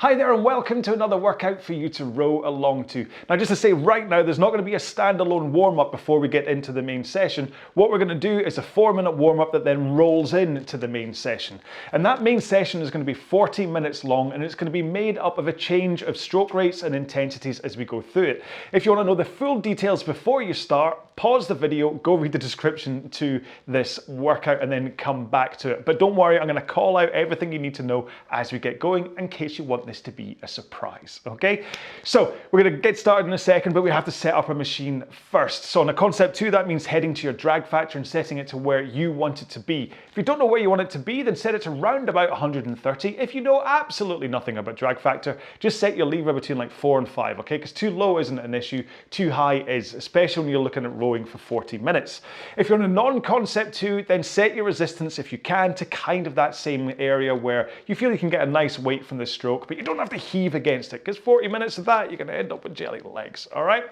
Hi there and welcome to another workout for you to row along to. Now just to say right now, there's not going to be a standalone warm-up before we get into the main session. What we're going to do is a 4-minute warm-up that then rolls into the main session. And that main session is going to be 40 minutes long and it's going to be made up of a change of stroke rates and intensities as we go through it. If you want to know the full details before you start, pause the video, go read the description to this workout and then come back to it. But don't worry, I'm going to call out everything you need to know as we get going in case you want this to be a surprise, okay? So we're going to get started in a second, but we have to set up our machine first. So on a concept 2, that means heading to your drag factor and setting it to where you want it to be. If you don't know where you want it to be, then set it to round about 130. If you know absolutely nothing about drag factor, just set your lever between like 4 and 5, okay? Because too low isn't an issue, too high is, especially when you're looking at rowing for 40 minutes. If you're on a non-concept 2, then set your resistance if you can to kind of that same area where you feel you can get a nice weight from the stroke, but you don't have to heave against it because 40 minutes of that, you're going to end up with jelly legs, all right?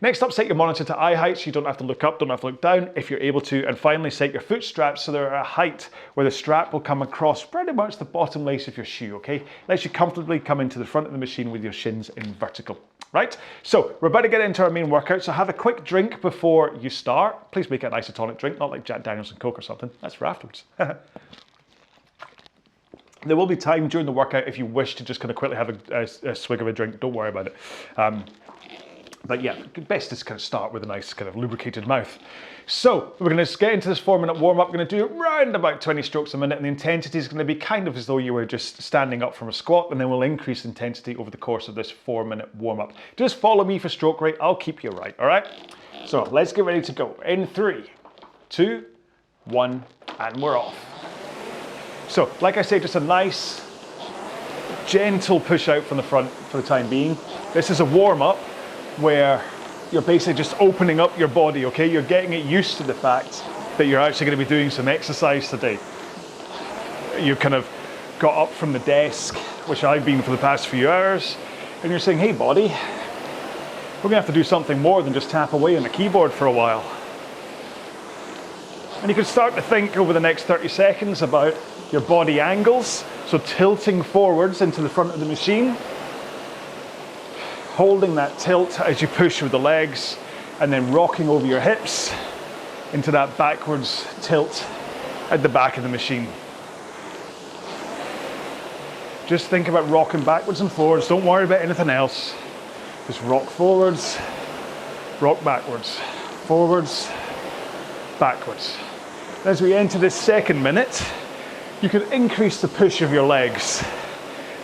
Next up, set your monitor to eye height so you don't have to look up, don't have to look down if you're able to. And finally, set your foot straps so they're at a height where the strap will come across pretty much the bottom lace of your shoe, okay? Lets you comfortably come into the front of the machine with your shins in vertical. Right, so we're about to get into our main workout, so have a quick drink before you start. Please make it an isotonic drink, not like Jack Daniels and Coke or something. That's for afterwards. There will be time during the workout if you wish to just kind of quickly have a swig of a drink. Don't worry about it. But yeah, best is kind of start with a nice kind of lubricated mouth. So we're going to get into this 4-minute warm-up. We're going to do around about 20 strokes a minute, and the intensity is going to be kind of as though you were just standing up from a squat, and then we'll increase intensity over the course of this 4-minute warm-up. Just follow me for stroke rate. I'll keep you right, all right? So let's get ready to go. In 3, 2, 1, and we're off. So like I say, just a nice, gentle push out from the front for the time being. This is a warm-up where you're basically just opening up your body, okay? You're getting it used to the fact that you're actually going to be doing some exercise today. You kind of got up from the desk, which I've been for the past few hours, and you're saying, hey body, we're going to have to do something more than just tap away on the keyboard for a while. And you can start to think over the next 30 seconds about your body angles, so tilting forwards into the front of the machine, holding that tilt as you push with the legs, and then rocking over your hips into that backwards tilt at the back of the machine. Just think about rocking backwards and forwards. Don't worry about anything else. Just rock forwards, rock backwards, forwards, backwards. As we enter this 2nd minute, you can increase the push of your legs.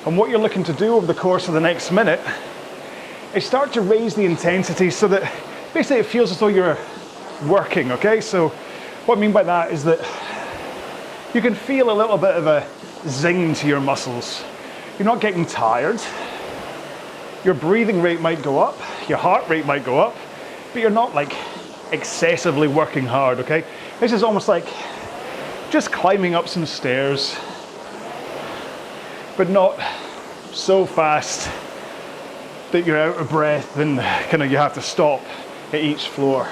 And what you're looking to do over the course of the next minute is start to raise the intensity so that basically it feels as though you're working, okay? So what I mean by that is that you can feel a little bit of a zing to your muscles. You're not getting tired. Your breathing rate might go up, your heart rate might go up, but you're not like excessively working hard, okay? This is almost like just climbing up some stairs, but not so fast that you're out of breath and kind of you have to stop at each floor.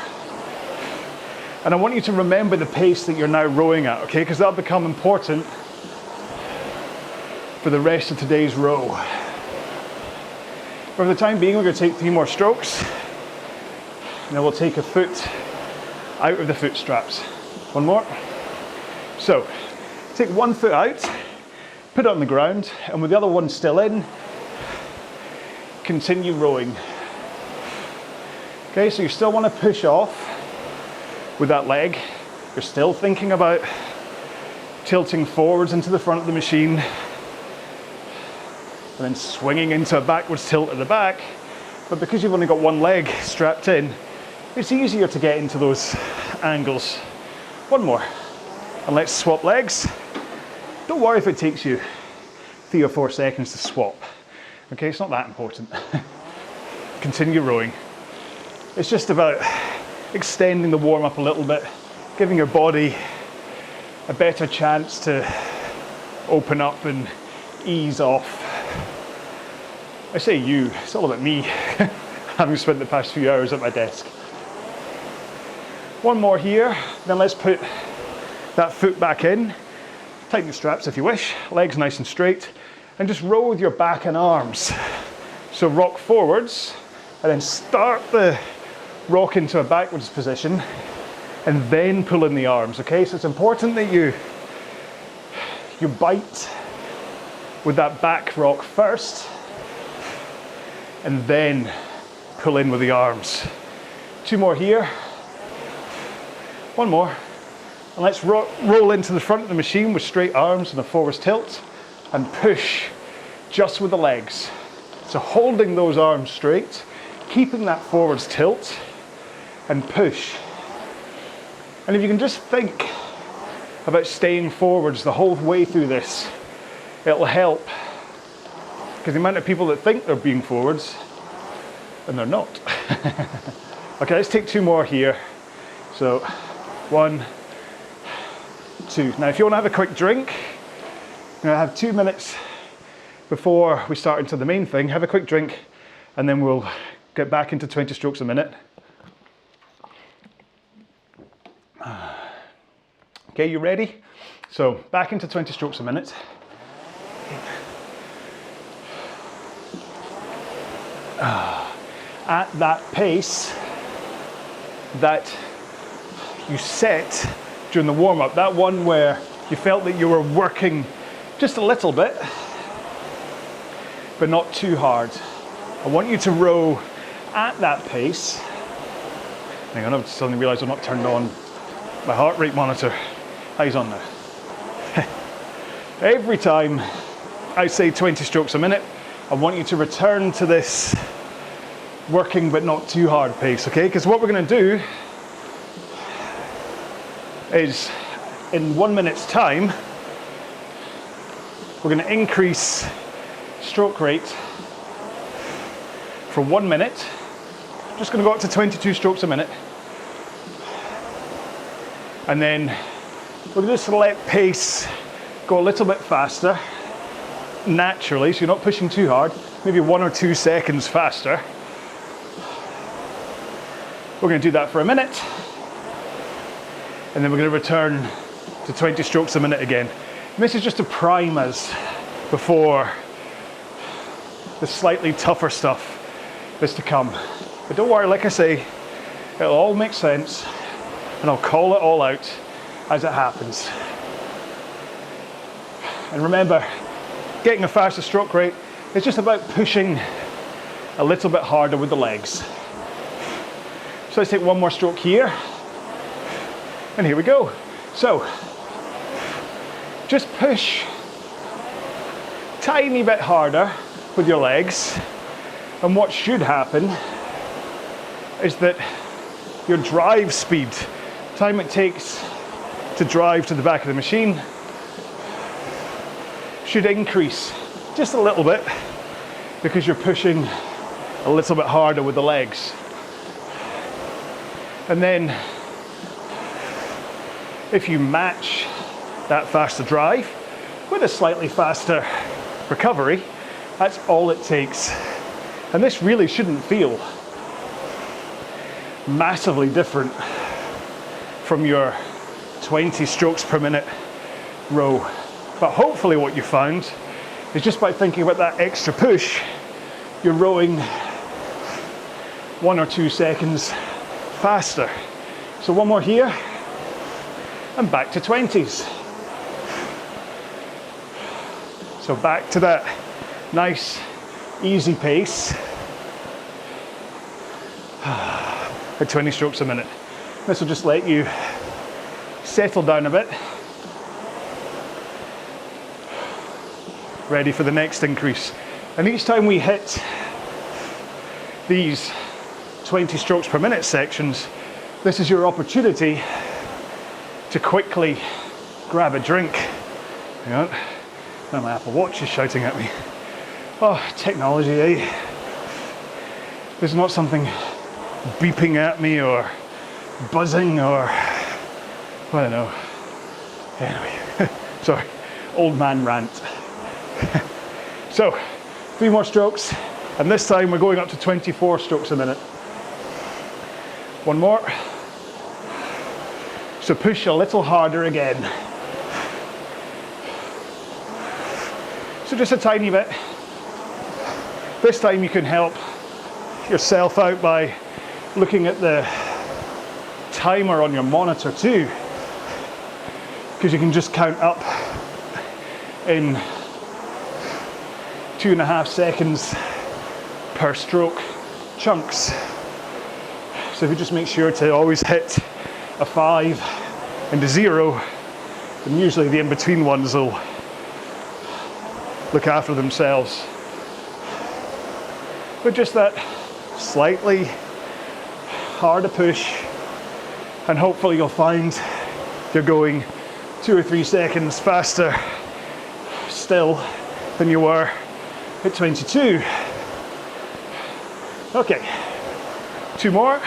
And I want you to remember the pace that you're now rowing at, okay? Because that'll become important for the rest of today's row. For the time being, we're going to take 3 more strokes. And then we'll take a foot out of the foot straps. 1 more. So, take 1 foot out, put it on the ground, and with the other one still in, continue rowing. Okay, so you still want to push off with that leg. You're still thinking about tilting forwards into the front of the machine and then swinging into a backwards tilt at the back. But because you've only got 1 leg strapped in, it's easier to get into those angles. 1 more. And let's swap legs. Don't worry if it takes you 3 or 4 seconds to swap. Okay, it's not that important. Continue rowing. It's just about extending the warm-up a little bit, giving your body a better chance to open up and ease off. I say you, it's all about me, having spent the past few hours at my desk. 1 more here, then let's put that foot back in. Tighten the straps if you wish, legs nice and straight, and just row with your back and arms. So rock forwards, and then start the rock into a backwards position, and then pull in the arms, okay? So it's important that you bite with that back rock first, and then pull in with the arms. 2 more here. 1 more. And let's roll into the front of the machine with straight arms and a forwards tilt, and push just with the legs. So holding those arms straight, keeping that forwards tilt, and push. And if you can just think about staying forwards the whole way through this, it'll help. Because the amount of people that think they're being forwards, and they're not. Okay, let's take 2 more here. So 1, 2. Now if you want to have a quick drink, you're going to have 2 minutes before we start into the main thing. Have a quick drink, and then we'll get back into 20 strokes a minute. Okay, you ready? So back into 20 strokes a minute. At that pace that you set during the warm-up, that one where you felt that you were working just a little bit, but not too hard. I want you to row at that pace. Hang on, I've suddenly realised I've not turned on my heart rate monitor. How's on now? Every time I say 20 strokes a minute, I want you to return to this working but not too hard pace, okay? Because what we're going to do is in 1 minute's time, we're going to increase stroke rate for 1 minute. Just going to go up to 22 strokes a minute. And then we're going to just let pace go a little bit faster, naturally, so you're not pushing too hard, maybe 1 or 2 seconds faster. We're going to do that for a minute, and then we're going to return to 20 strokes a minute again. And this is just to prime us before the slightly tougher stuff is to come. But don't worry, like I say, it'll all make sense, and I'll call it all out as it happens. And remember, getting a faster stroke rate is just about pushing a little bit harder with the legs. So let's take 1 more stroke here, and here we go. So just push tiny bit harder with your legs, and what should happen is that your drive speed, time it takes to drive to the back of the machine, should increase just a little bit because you're pushing a little bit harder with the legs. And then if you match that faster drive with a slightly faster recovery, that's all it takes. And this really shouldn't feel massively different from your 20 strokes per minute row. But hopefully what you found is just by thinking about that extra push, you're rowing 1 or 2 seconds faster. So 1 more here, and back to 20s. So back to that nice, easy pace at 20 strokes a minute. This will just let you settle down a bit. Ready for the next increase. And each time we hit these 20 strokes per minute sections, this is your opportunity to quickly grab a drink. Hang on. Now my Apple Watch is shouting at me. Oh, technology, eh? There's not something beeping at me or buzzing or, I don't know. Anyway, sorry, old man rant. So, 3 more strokes, and this time we're going up to 24 strokes a minute. 1 more. So push a little harder again. So just a tiny bit. This time you can help yourself out by looking at the timer on your monitor too, because you can just count up in 2.5 seconds per stroke chunks. So if you just make sure to always hit a 5 and a 0, then usually the in-between ones will look after themselves. But just that slightly harder push, and hopefully you'll find you're going 2 or 3 seconds faster still than you were at 22. Okay, 2 more.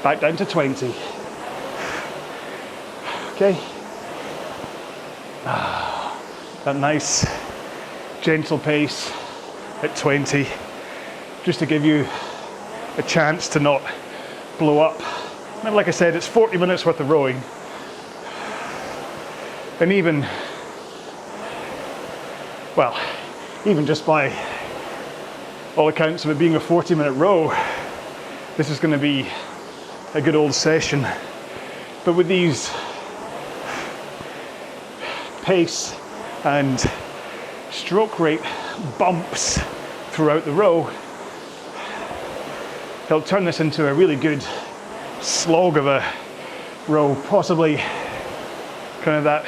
Back down to 20. Okay. That nice gentle pace at 20, just to give you a chance to not blow up. And like I said, it's 40 minutes worth of rowing. And even just by all accounts of it being a 40-minute row, this is going to be a good old session. But with these pace and stroke rate bumps throughout the row, it'll turn this into a really good slog of a row, possibly kind of that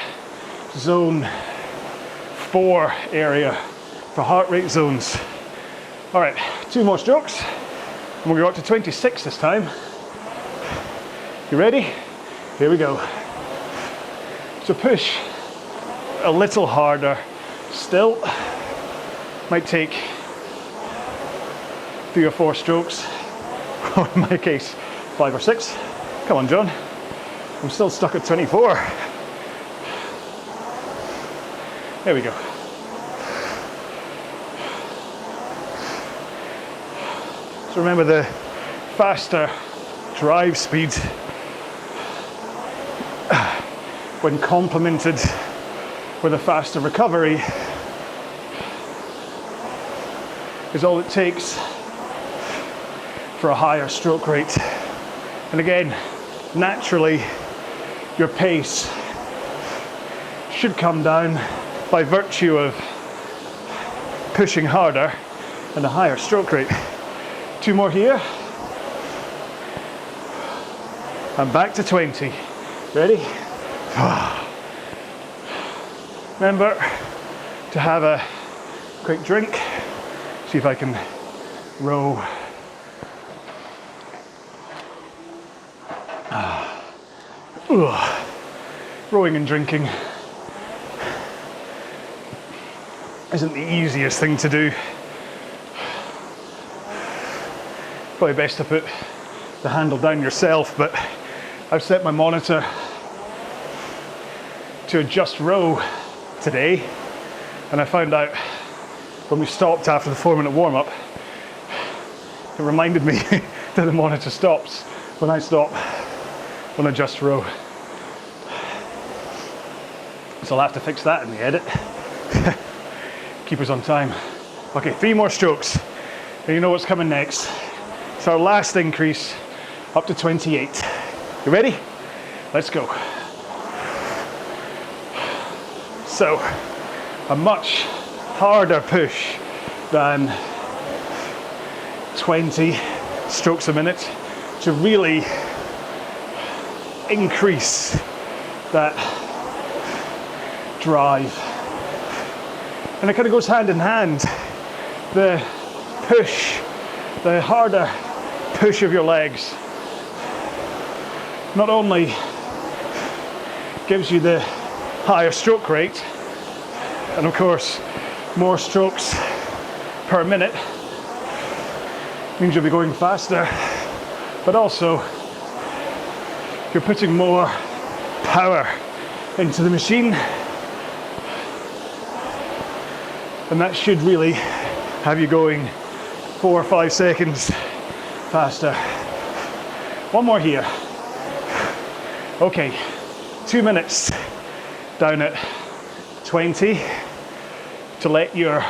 zone 4 area for heart rate zones. All right, 2 more strokes, and we'll go up to 26 this time. You ready? Here we go. So push a little harder still. Might take 3 or 4 strokes, or in my case 5 or 6. Come on, John. I'm still stuck at 24. There we go. So remember, the faster drive speed, when complemented with a faster recovery, is all it takes for a higher stroke rate. And again, naturally, your pace should come down by virtue of pushing harder and a higher stroke rate. 2 more here. And back to 20. Ready? Remember to have a quick drink. See if I can row. Rowing and drinking isn't the easiest thing to do. Probably best to put the handle down yourself, but I've set my monitor to adjust row today, and I found out when we stopped after the 4-minute warm-up, it reminded me that the monitor stops when I stop on adjust row. So I'll have to fix that in the edit. Keep us on time. Okay, 3 more strokes, and you know what's coming next. It's our last increase, up to 28. You ready? Let's go. So, a much harder push than 20 strokes a minute to really increase that drive. And it kind of goes hand in hand. The push, the harder push of your legs, not only gives you the higher stroke rate, and of course more strokes per minute means you'll be going faster, but also you're putting more power into the machine, and that should really have you going 4 or 5 seconds faster. 1 more here. Okay, 2 minutes down at 20. to let your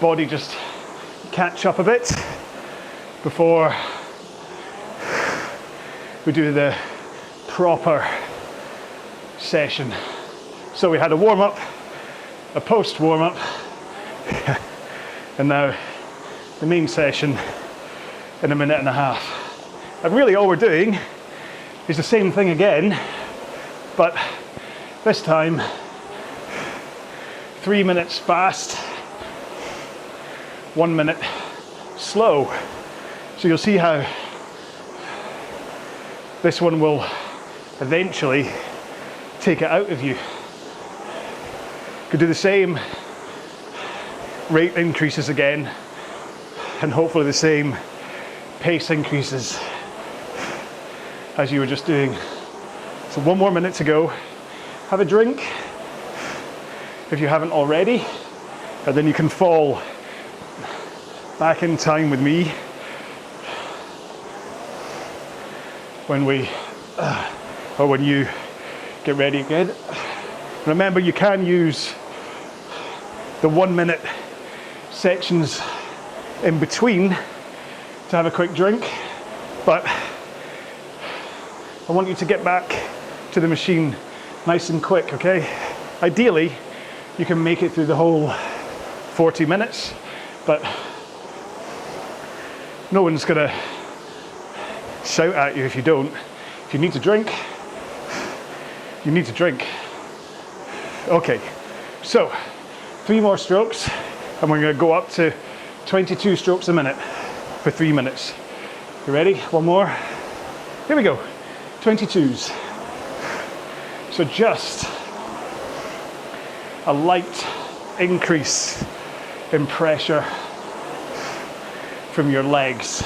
body just catch up a bit before we do the proper session. So we had a warm-up, a post warm-up, and now the main session in a minute and a half. And really all we're doing is the same thing again, but this time 3 minutes fast, 1 minute slow. So you'll see how this one will eventually take it out of you. Could do the same rate increases again, and hopefully the same pace increases as you were just doing. So 1 more minute to go. Have a drink if you haven't already, and then you can fall back in time with me when you get ready again. Remember, you can use the 1 minute sections in between to have a quick drink, but I want you to get back to the machine nice and quick, okay? Ideally, you can make it through the whole 40 minutes, but no one's gonna shout at you if you don't. If you need to drink, you need to drink. Okay, so 3 more strokes, and we're gonna go up to 22 strokes a minute for 3 minutes. You ready? 1 more. Here we go. 22s. So just a light increase in pressure from your legs.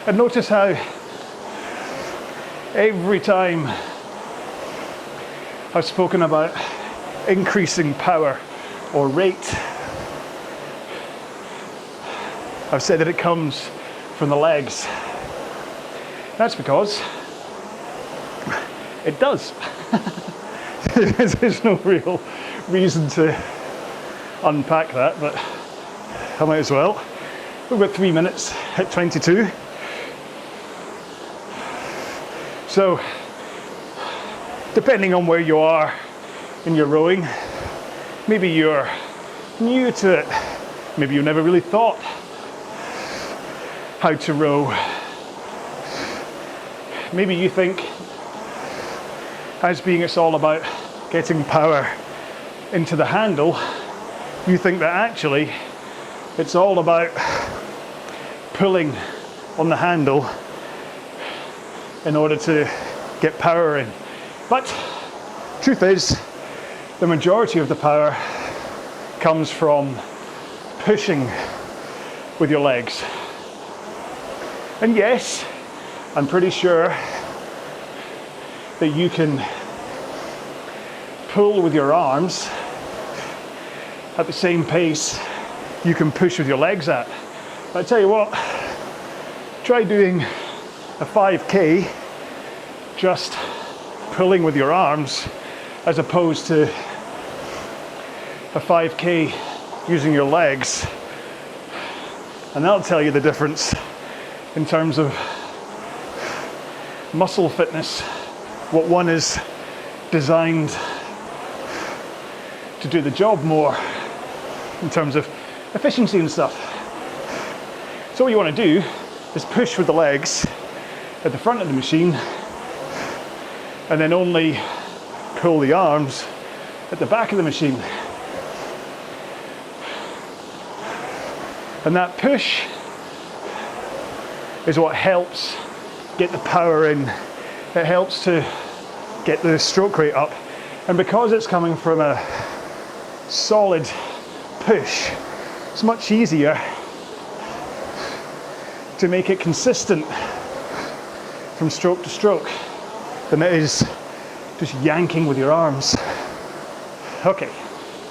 And notice how every time I've spoken about increasing power or rate, I've said that it comes from the legs. That's because it does. There's no real reason to unpack that, but I might as well. We've got 3 minutes at 22. So, depending on where you are in your rowing, maybe you're new to it, maybe you never really thought how to row. Maybe you think, as being it's all about getting power into the handle, you think that actually it's all about pulling on the handle in order to get power in. But truth is, the majority of the power comes from pushing with your legs. And yes, I'm pretty sure that you can pull with your arms at the same pace you can push with your legs at. But I tell you what, try doing a 5K just pulling with your arms as opposed to a 5K using your legs, and that'll tell you the difference in terms of muscle fitness, what one is designed to do the job more in terms of efficiency and stuff. So what you want to do is push with the legs at the front of the machine and then only pull the arms at the back of the machine. And that push is what helps get the power in. It helps to get the stroke rate up. And because it's coming from a solid push, it's much easier to make it consistent from stroke to stroke than it is just yanking with your arms. Okay,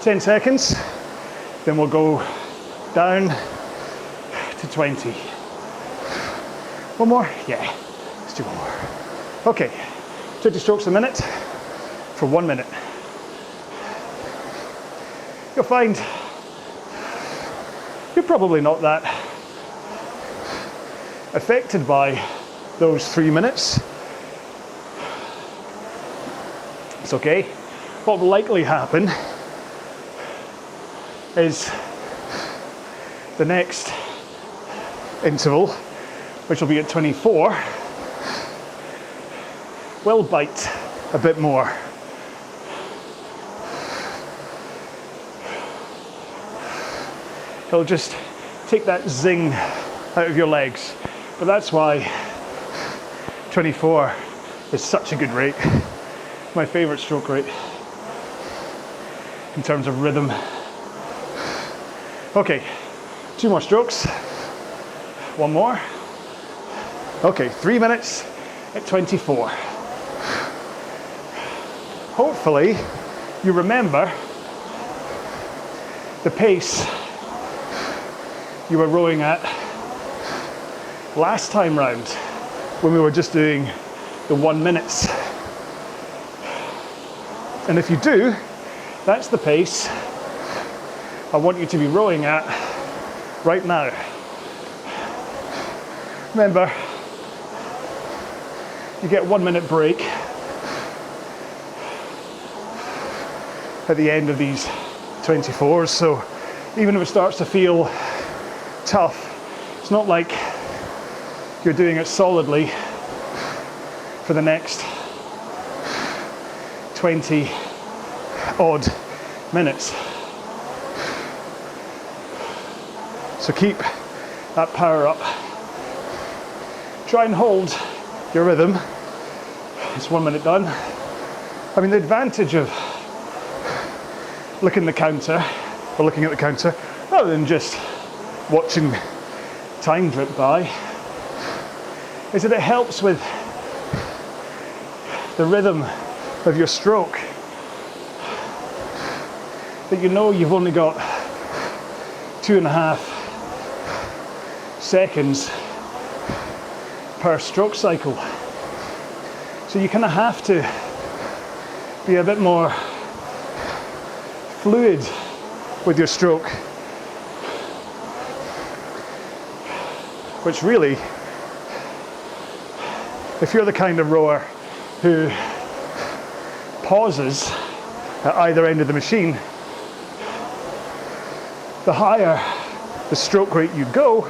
10 seconds, then we'll go down to 20. One more? Yeah, let's do one more. Okay, 20 strokes a minute for 1 minute. you'll find you're probably not that affected by those 3 minutes. It's okay. What will likely happen is the next interval, which will be at 24, will bite a bit more. It'll just take that zing out of your legs. But that's why 24 is such a good rate. My favorite stroke rate in terms of rhythm. Okay, 2 more strokes. 1 more. Okay, 3 minutes at 24. Hopefully you remember the pace you were rowing at last time round when we were just doing the 1 minutes. And if you do, that's the pace I want you to be rowing at right now. Remember, you get 1 minute break at the end of these 24s, so even if it starts to feel tough, it's not like you're doing it solidly for the next 20 odd minutes. So keep that power up. Try and hold your rhythm. It's 1 minute done. I mean, the advantage of looking at the counter rather than just watching time drip by is that it helps with the rhythm of your stroke. That you know you've only got 2.5 seconds per stroke cycle. So you kind of have to be a bit more fluid with your stroke, which really, if you're the kind of rower who pauses at either end of the machine, the higher the stroke rate you go,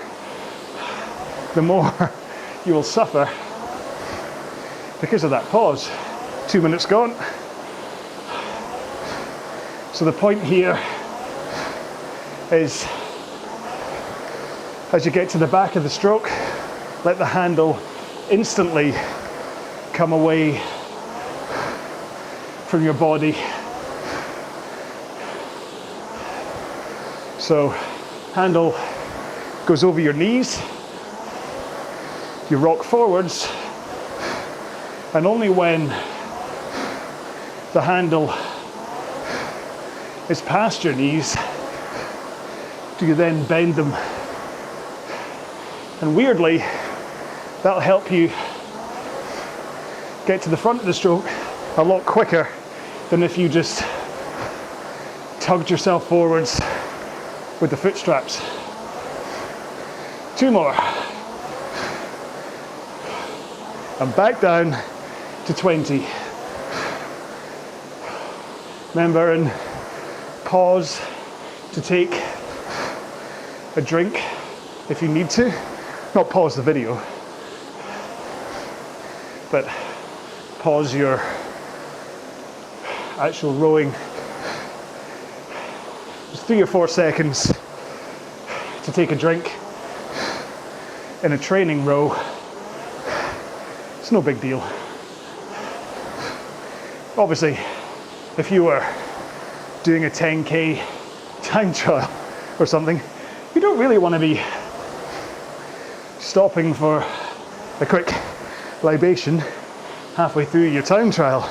the more you will suffer because of that pause. 2 minutes gone. So the point here is, as you get to the back of the stroke, let the handle instantly come away from your body. So handle goes over your knees, you rock forwards, and only when the handle is past your knees do you then bend them. And weirdly, that'll help you get to the front of the stroke a lot quicker than if you just tugged yourself forwards with the foot straps. 2 more. And back down to 20. Remember, and pause to take a drink if you need to. Not pause the video, but pause your actual rowing. Just 3 or 4 seconds to take a drink in a training row. It's no big deal. Obviously, if you were doing a 10K time trial or something, you don't really want to be stopping for a quick libation halfway through your time trial.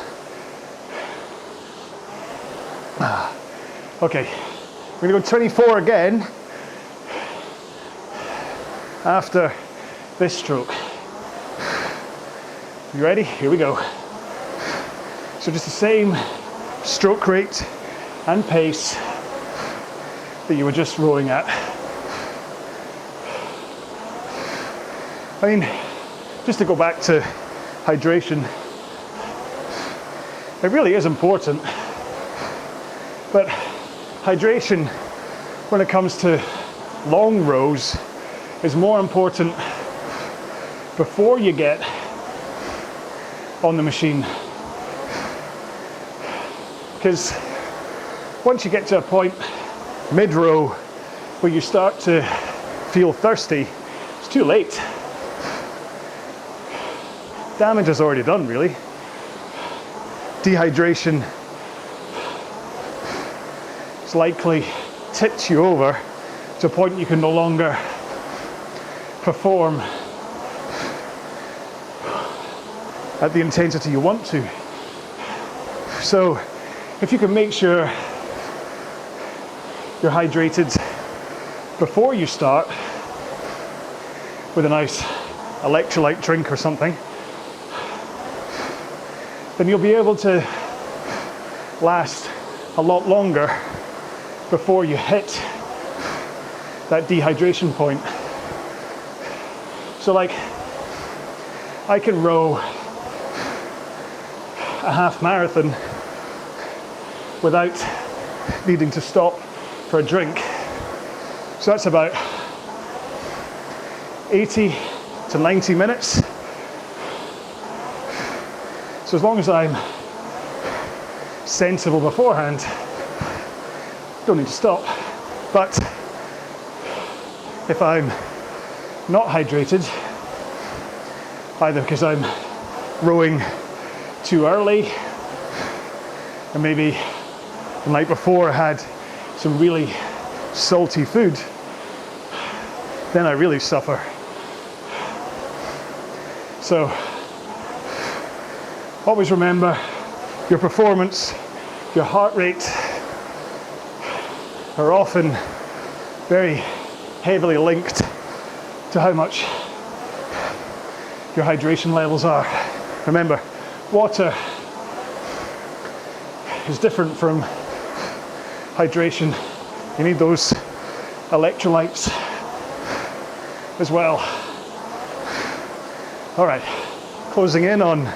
Okay, we're going to go 24 again after this stroke. You ready? Here we go. So just the same stroke rate and pace that you were just rowing at. I mean, just to go back to hydration, it really is important, but hydration when it comes to long rows is more important before you get on the machine, because once you get to a point mid-row where you start to feel thirsty, it's too late. Damage is already done, really. Dehydration is likely tipped you over to a point you can no longer perform at the intensity you want to. So if you can make sure you're hydrated before you start with a nice electrolyte drink or something, then you'll be able to last a lot longer before you hit that dehydration point. So like, I can row a half marathon without needing to stop for a drink. So that's about 80 to 90 minutes. So as long as I'm sensible beforehand, don't need to stop. But if I'm not hydrated, either because I'm rowing too early, and maybe the night before I had some really salty food, then I really suffer. So always remember, your performance, your heart rate are often very heavily linked to how much your hydration levels are. Remember, water is different from hydration. You need those electrolytes as well. All right, closing in on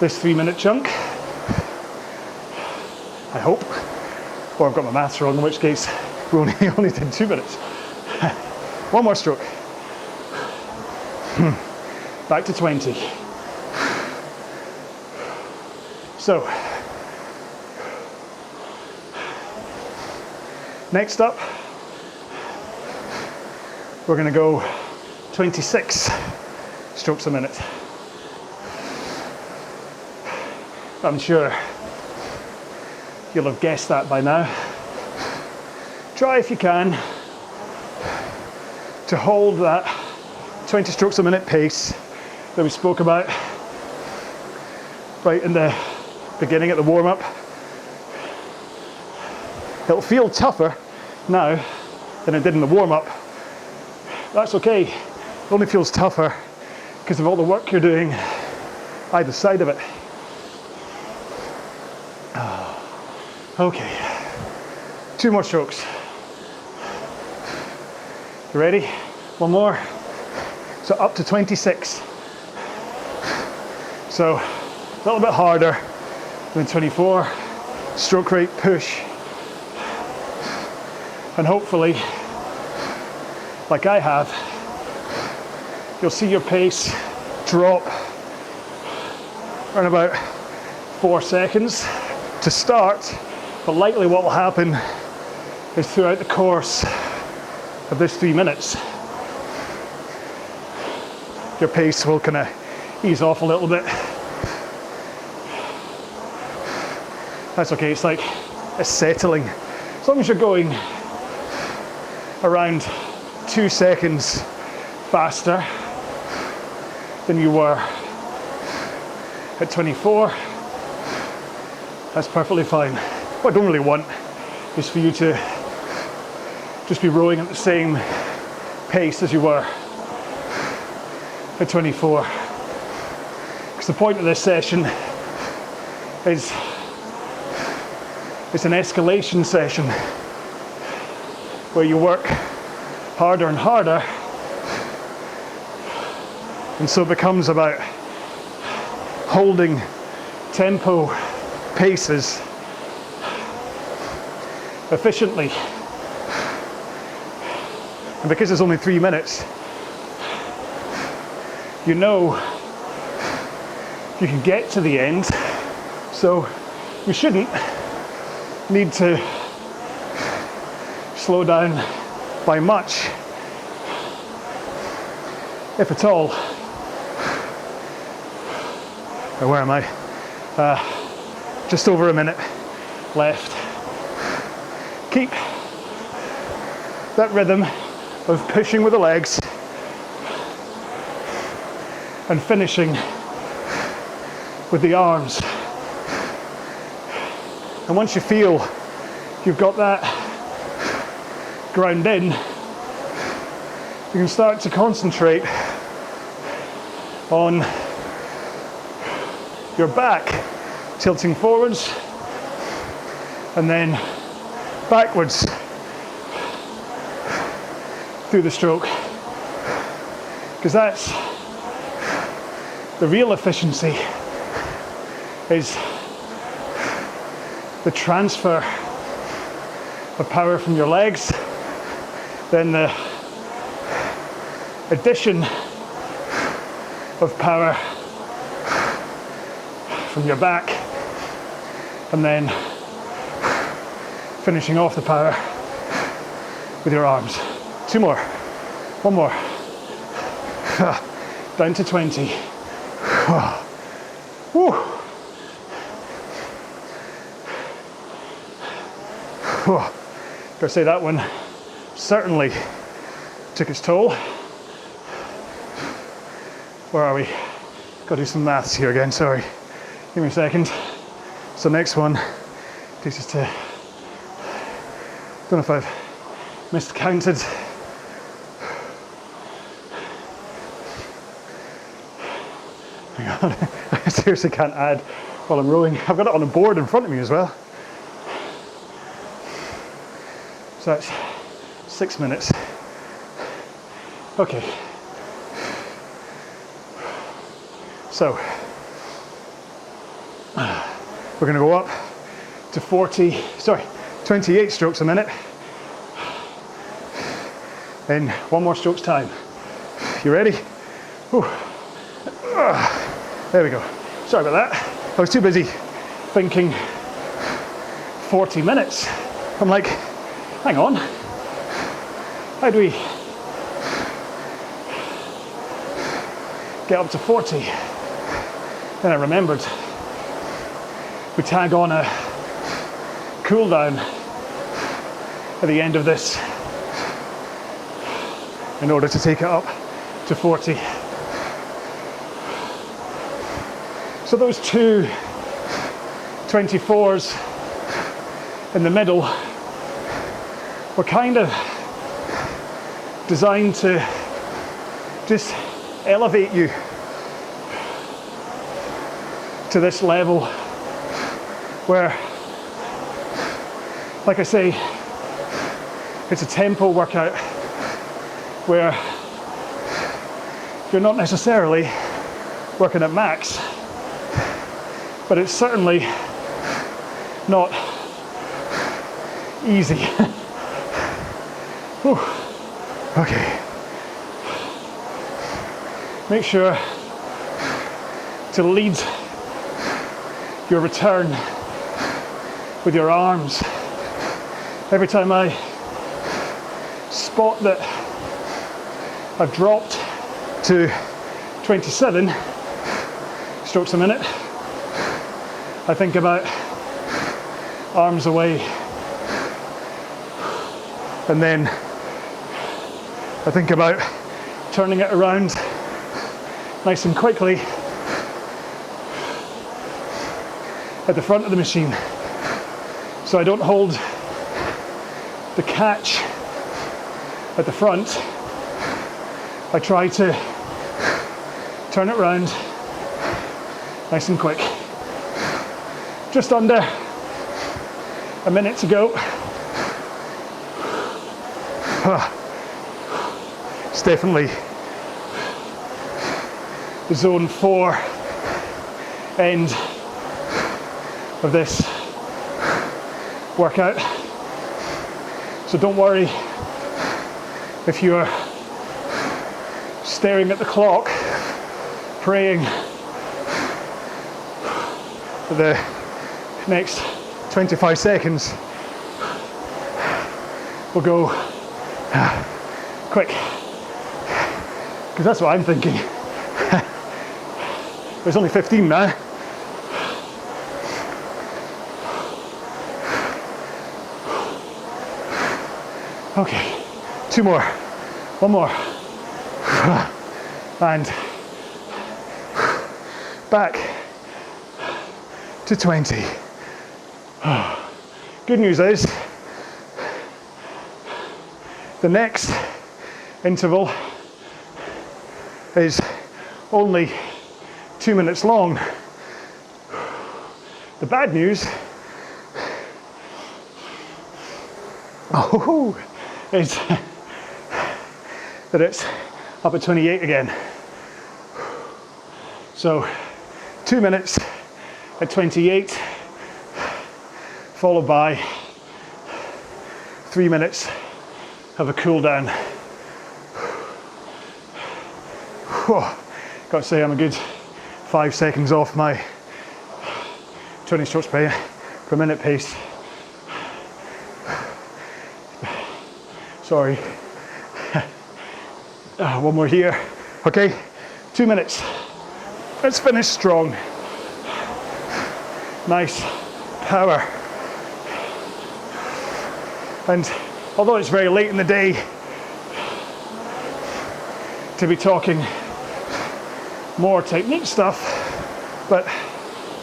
this 3-minute chunk, I hope. Or I've got my maths wrong, in which case we only did 2 minutes. One more stroke. Back to 20. So, next up, we're going to go 26 strokes a minute. I'm sure you'll have guessed that by now. Try if you can to hold that 20 strokes a minute pace that we spoke about right in the beginning at the warm-up. It'll feel tougher now than it did in the warm-up. That's okay. It only feels tougher because of all the work you're doing either side of it. Okay, 2 more strokes. You ready? One more. So up to 26. So a little bit harder than 24. Stroke rate push. And hopefully, like I have, you'll see your pace drop around about 4 seconds to start. But likely what will happen is throughout the course of this 3 minutes, your pace will kind of ease off a little bit. That's okay, it's like a settling. As long as you're going around 2 seconds faster than you were at 24, that's perfectly fine. What I don't really want is for you to just be rowing at the same pace as you were at 24. Because the point of this session is It's an escalation session where you work harder and harder, and so it becomes about holding tempo paces efficiently. And because it's only 3 minutes, you know you can get to the end, so you shouldn't need to slow down by much, if at all. Now, where am I? Just over a minute left. Keep that rhythm of pushing with the legs and finishing with the arms. And once you feel you've got that ground in, you can start to concentrate on your back tilting forwards and then backwards through the stroke, because that's the real efficiency, is the transfer of power from your legs, then the addition of power from your back, and then finishing off the power with your arms. 2 more, 1 more, down to 20. Woo. Gotta say, that one certainly took its toll. Where are we? Gotta do some maths here again, sorry. Give me a second. So next one takes us to, don't know if I've miscounted. Hang on, I seriously can't add while I'm rowing. I've got it on a board in front of me as well. So that's 6 minutes. Okay. So we're going to go up to 28 strokes a minute in 1 more stroke's time. You ready? Whew. There we go. Sorry about that. I was too busy thinking 40 minutes. I'm like, hang on. How do we get up to 40? Then I remembered we tag on a cooldown at the end of this in order to take it up to 40. So those 2 24s in the middle were kind of designed to just elevate you to this level where, like I say, it's a tempo workout where you're not necessarily working at max, but it's certainly not easy. Whew. Okay. Make sure to lead your return with your arms. Every time I spot that I've dropped to 27 strokes a minute, I think about arms away, and then I think about turning it around nice and quickly at the front of the machine, so I don't hold the catch at the front. I try to turn it around nice and quick, just under A minute to go. It's definitely the zone 4 end of this workout. So don't worry if you're staring at the clock, praying for the next 25 seconds will go quick, because that's what I'm thinking. There's only 15 now. Okay, 2 more, 1 more, and back to 20. Good news is, the next interval is only 2 minutes long. The bad news is that it's up at 28 again. So 2 minutes at 28, followed by 3 minutes of a cool down. Got to say, I'm a good 5 seconds off my 20 strokes per minute pace. Sorry. 1 more here. Okay, 2 minutes. Let's finish strong. Nice power. And although it's very late in the day to be talking more technique stuff, but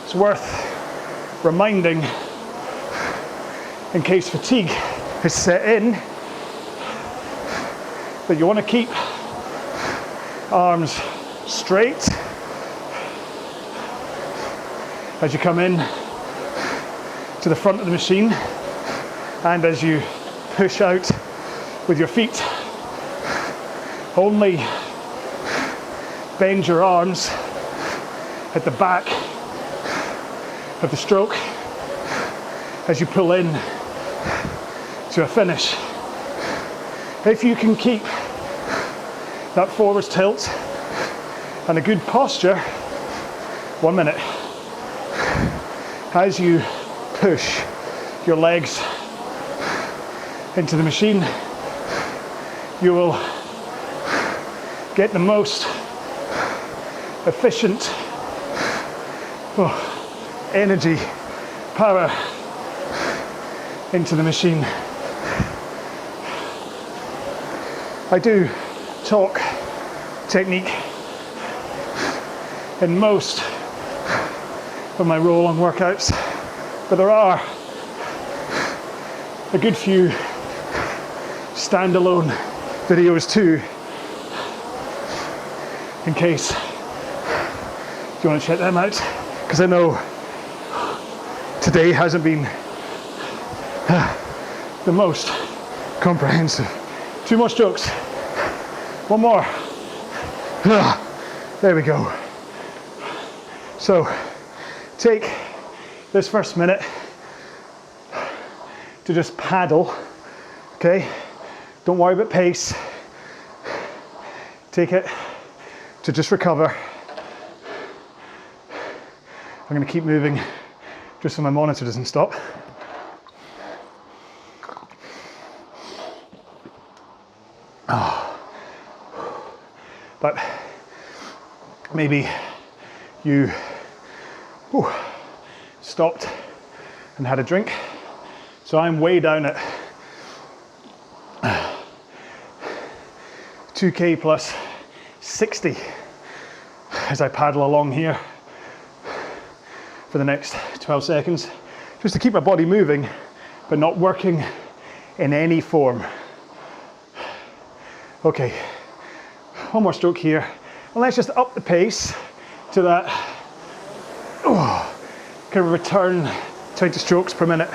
it's worth reminding, in case fatigue has set in, that you want to keep arms straight as you come in to the front of the machine, and as you push out with your feet. Only bend your arms at the back of the stroke as you pull in to a finish. If you can keep that forwards tilt and a good posture, 1 minute. As you push your legs into the machine, you will get the most efficient energy, power into the machine. I do talk technique in most of my RowAlong workouts, but there are a good few standalone videos too, in case you want to check them out, because I know today hasn't been the most comprehensive. 2 more strokes. 1 more. There we go. So take this first minute to just paddle, okay? Don't worry about pace. Take it to just recover. I'm going to keep moving just so my monitor doesn't stop. But maybe you stopped and had a drink. So I'm way down at 2K plus 60 as I paddle along here for the next 12 seconds, just to keep my body moving, but not working in any form. Okay, 1 more stroke here, and let's just up the pace to that kind of return 20 strokes per minute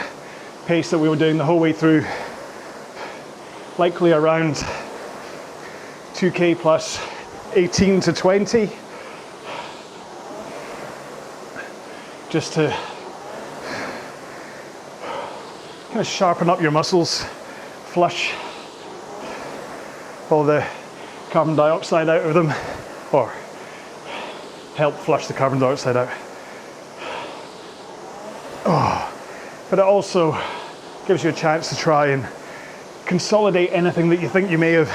pace that we were doing the whole way through, likely around 2K plus 18 to 20, just to kind of sharpen up your muscles, flush all the carbon dioxide out of them, or help flush the carbon dioxide out. But it also gives you a chance to try and consolidate anything that you think you may have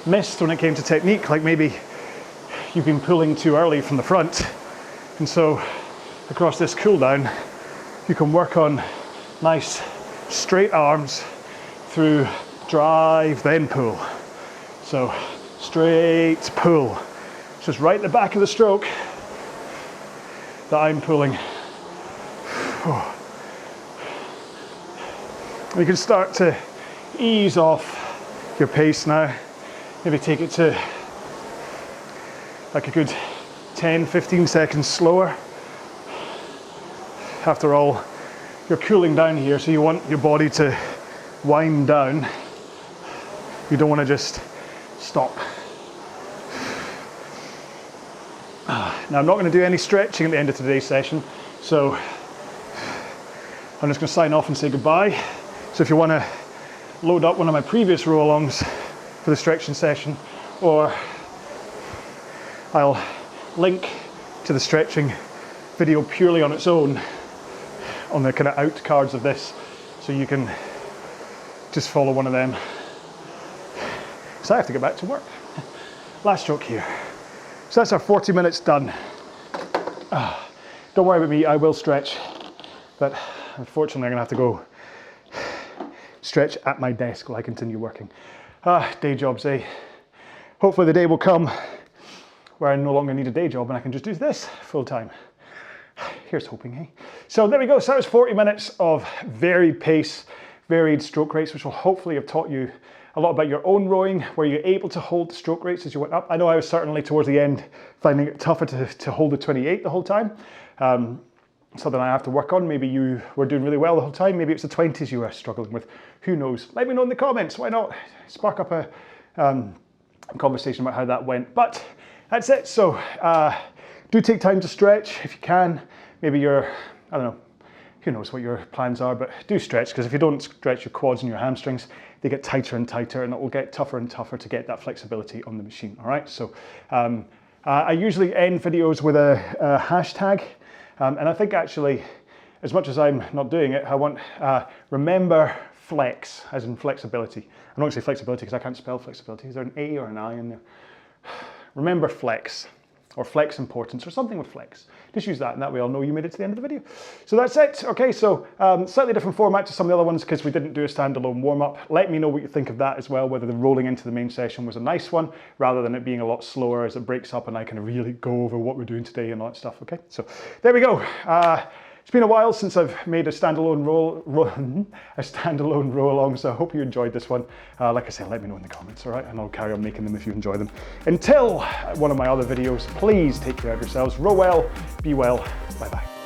missed when it came to technique, like maybe you've been pulling too early from the front, and so across this cool down you can work on nice straight arms through drive then pull. So straight pull, just right at the back of the stroke that I'm pulling. You can start to ease off your pace now. Maybe take it to like a good 10-15 seconds slower. After all, you're cooling down here, so you want your body to wind down. You don't want to just stop. Now I'm not going to do any stretching at the end of today's session, so I'm just going to sign off and say goodbye. So if you want to load up one of my previous RowAlongs for the stretching session, or I'll link to the stretching video purely on its own on the kind of out cards of this, so you can just follow one of them. So I have to get back to work. Last stroke here. So that's our 40 minutes done. Don't worry about me, I will stretch, but unfortunately I'm gonna have to go stretch at my desk while I continue working. Day jobs, eh? Hopefully the day will come where I no longer need a day job and I can just do this full time. Here's hoping, eh? So there we go, so that was 40 minutes of varied pace, varied stroke rates, which will hopefully have taught you a lot about your own rowing. Were you able to hold the stroke rates as you went up? I know I was certainly towards the end finding it tougher to hold the 28 the whole time. Something I have to work on. Maybe you were doing really well the whole time. Maybe it's the 20s you were struggling with. Who knows? Let me know in the comments. Why not spark up a conversation about how that went. But that's it. So do take time to stretch if you can. Maybe you're, I don't know, who knows what your plans are, but do stretch, because if you don't stretch your quads and your hamstrings, they get tighter and tighter, and it will get tougher and tougher to get that flexibility on the machine. All right. So I usually end videos with a hashtag. And I think actually, as much as I'm not doing it, I want remember flex, as in flexibility. I'm not going to say flexibility because I can't spell flexibility. Is there an A or an I in there? Remember flex, or flex importance, or something with flex. Just use that, and that way I'll know you made it to the end of the video. So that's it. Okay, so slightly different format to some of the other ones because we didn't do a standalone warm-up. Let me know what you think of that as well, whether the rolling into the main session was a nice one, rather than it being a lot slower as it breaks up and I can really go over what we're doing today and all that stuff, okay? So there we go. It's been a while since I've made a standalone RowAlong, so I hope you enjoyed this one. Like I said, let me know in the comments, all right? And I'll carry on making them if you enjoy them. Until one of my other videos, please take care of yourselves. Row well, be well, bye-bye.